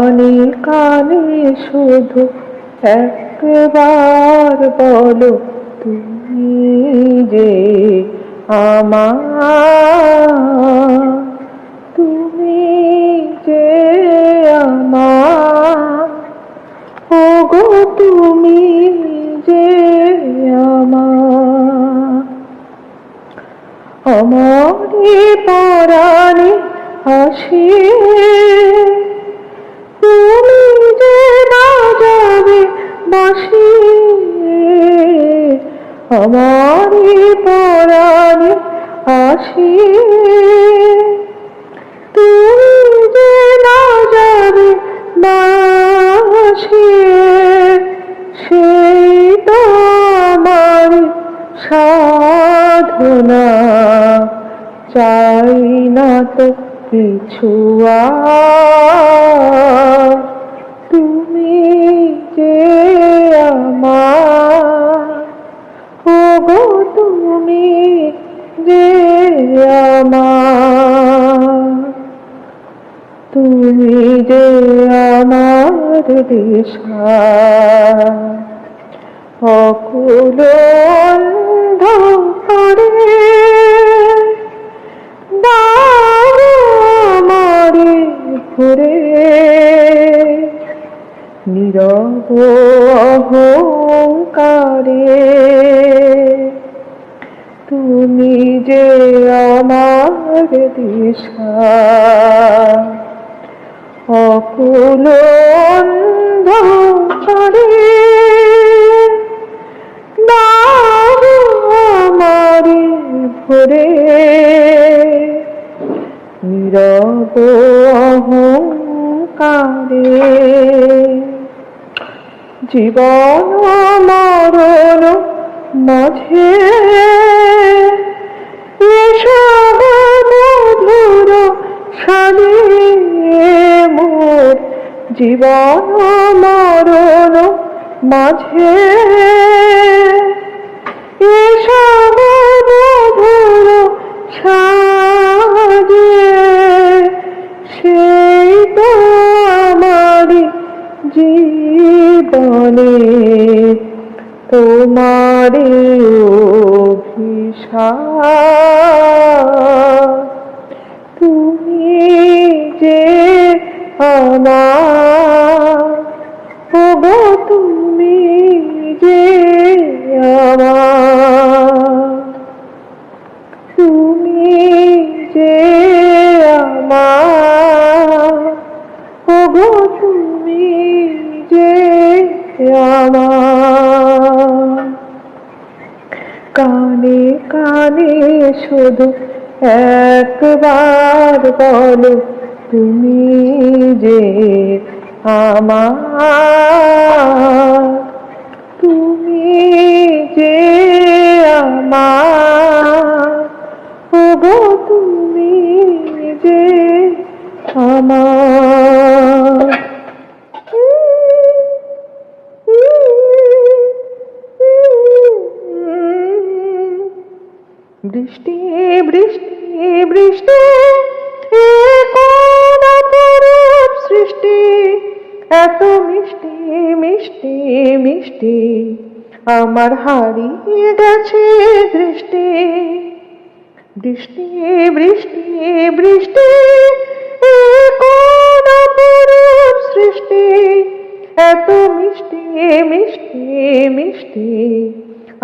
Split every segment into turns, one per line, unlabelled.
কানে কানে শুধু একবার বলো, তুমি যে আমার, তুমি যে আমার, ওগো তুমি যে আমার। আমারে পরাণে আসে তুমি যে বাজাবে বাঁশি, আমারে পরাণে আসে তুমি যে বাজাবে বাঁশি, সেই তো আমার সাধনা, চাই না তো কিছু আর, তুমি যে আমার, ওগো তুমি যে আমার, তুমি যে আমার দিশা, অকুল অন্ধকারে দাও আমারে ভরে, নীরব অহংকারে তুমি যে আমার দিশা, অকুল অন্ধকারে দাও আমারে ভরে, নীরব অহংকারে। জীবন মরণ মাঝে মধুর সানে মোর, জীবন মরণ মাঝে মধুর সাজে, সেই তো আমারি জীবনে তোমারে অভিশাপ, তুমি যে আমার, ওগো তুমি যে আমার, তুমি যে আমার, ওগো তুমি যে আমার। কানে কানে শুধু একবার বলো, তুমি যে আমার, তুমি যে আমার, ওগো তুমি যে আমার। বৃষ্টি বৃষ্টি বৃষ্টি, এ কোন অপরূপ সৃষ্টি, এত মিষ্টি মিষ্টি মিষ্টি, আমার হারিয়ে গেছে দৃষ্টি। বৃষ্টি বৃষ্টি বৃষ্টি, এ কোন অপরূপ সৃষ্টি, এত মিষ্টি মিষ্টি মিষ্টি,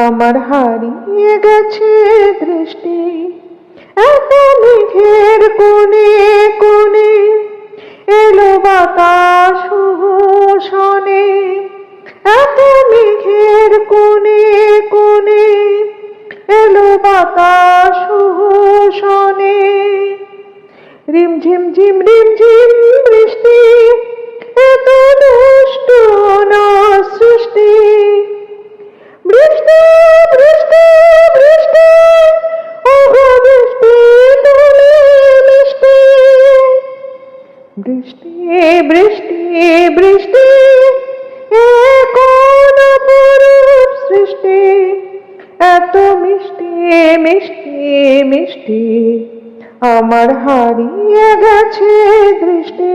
আমার হারিয়ে গেছে দৃষ্টি। এত মেঘের কোণে কোণে এলো বাতাস শোনে, এত মেঘের কোণে কোণে এলো বাতাস শোনে, রিমঝিম ঝিম রিমঝিম বৃষ্টি, এত দুষ্ট না সৃষ্টি। বৃষ্টি বৃষ্টি বৃষ্টি, ওগো বৃষ্টি তুমি মিষ্টি। বৃষ্টি বৃষ্টি বৃষ্টি, এ কোন অপরূপ সৃষ্টি, এত মিষ্টি মিষ্টি মিষ্টি, আমার হারিয়ে গেছে দৃষ্টি।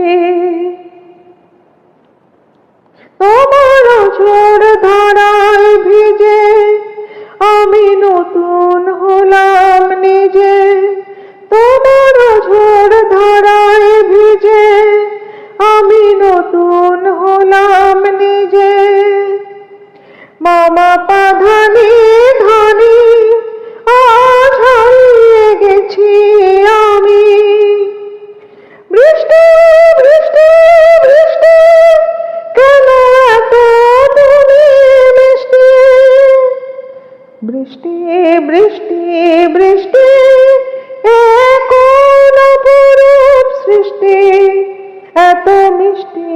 মিষ্টি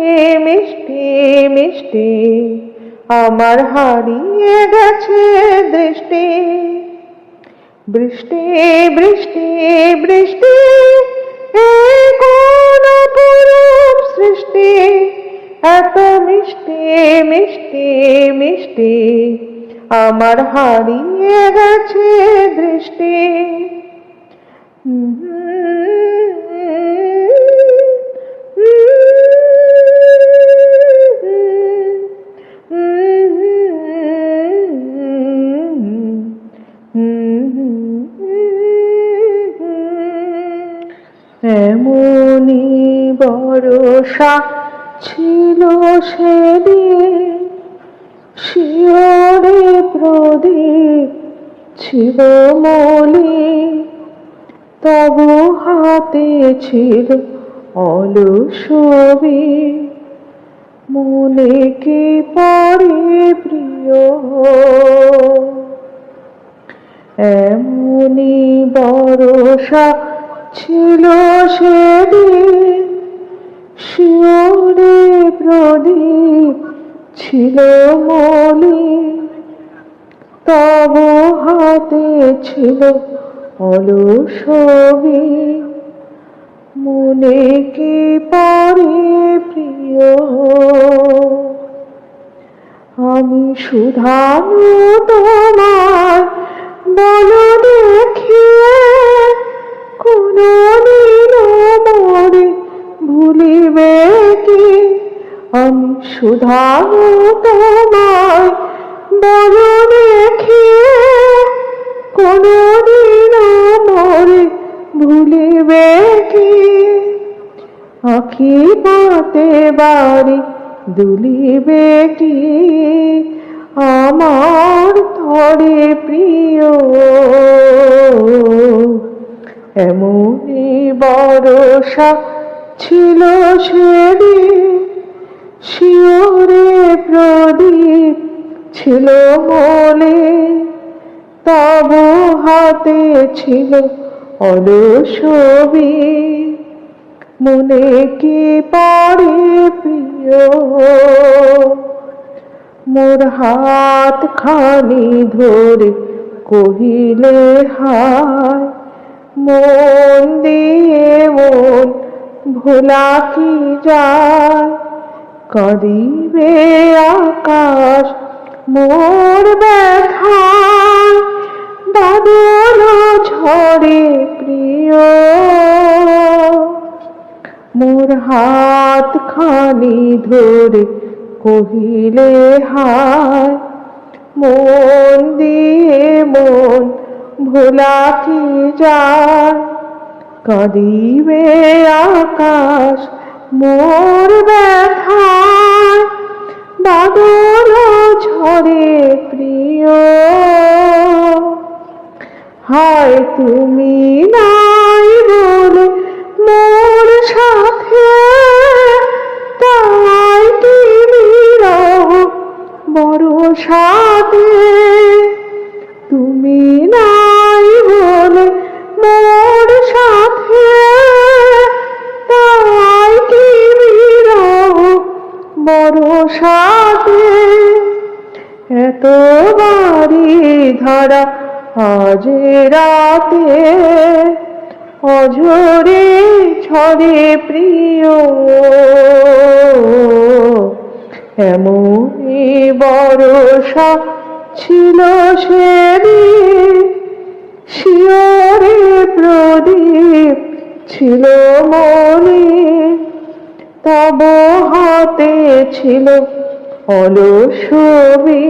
মিষ্টি মিষ্টি আমার হারিয়ে গেছে দৃষ্টি। বৃষ্টি বৃষ্টি বৃষ্টি এ কোন অপরূপ সৃষ্টি, এত মিষ্টি মিষ্টি মিষ্টি আমার হারিয়ে গেছে দৃষ্টি। এমনি বরষা ছিল সেদিন, শিয়রে প্রদীপ ছিল মলিন, তবু হাতে ছিল অলসবি, মনে কি পড়ে প্রিয়। এমনি বরষা ছিল সেদিন, শিয়রে প্রদীপ ছিল মলিন, তবু হাতে ছিল অলসবি, মনে কি পড়ে প্রিয়। আমি শুধানু তোমায় বলো দেখিয়ে, কোনদিন মোরে ভুলিবে কি। আমি শুধানু তোমায় বলো দেখিয়ে, কোনদিন মোরে ভুলিবে কি। আঁখি পাতে বাড়ি দুলিবে কি, আমার তরে প্রিয়। এমনি বরষা ছিল সেদিন, শিয়রে প্রদীপ ছিল মলিন, তবু হাতে ছিল অলসবি, মনে কি পড়ে প্রিয়। মোর হাত খানি ধরে কহিলে হায়, মন দিয়ে মন ভোলা কি যায়। কাঁদিবে আকাশ মোর ব্যথায়, বাদল ঝরে প্রিয়। মোর হাত খানি ধরে কহিলে হায়, মন দিয়ে মন ভোলা কি যায়। কাঁদিবে আকাশ মোর ব্যথায়, বাদল ঝরে প্রিয়। হায় তুমি নাই বলে মোর সাথে, তাই কি বিরহ বরষাতে। তুমি নাই বলে মোর সাথে, তাই কি বিরহ বরষাতে। এত বাড়ি ধারা আজ রাতে, অঝরে ঝরে প্রিয়। এমনি বরষা ছিল সেদিন, শিয়রে প্রদীপ ছিল মলিন, তবু হাতে ছিল অলসবি,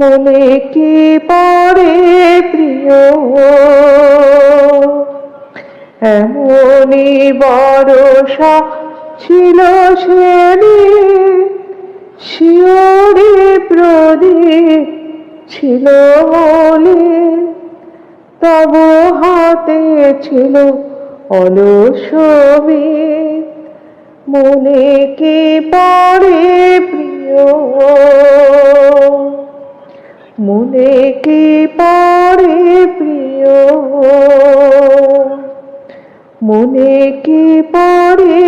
মনে কি পড়ে প্রিয়। এমনি বরষা ছিল সেদিন, শিয়রে প্রদীপ ছিল মলিন, তবু হাতে ছিল অলসবি, মনে কি পড়ে প্রিয়। মনে কি পড়ে প্রিয়, মনে কি পড়ে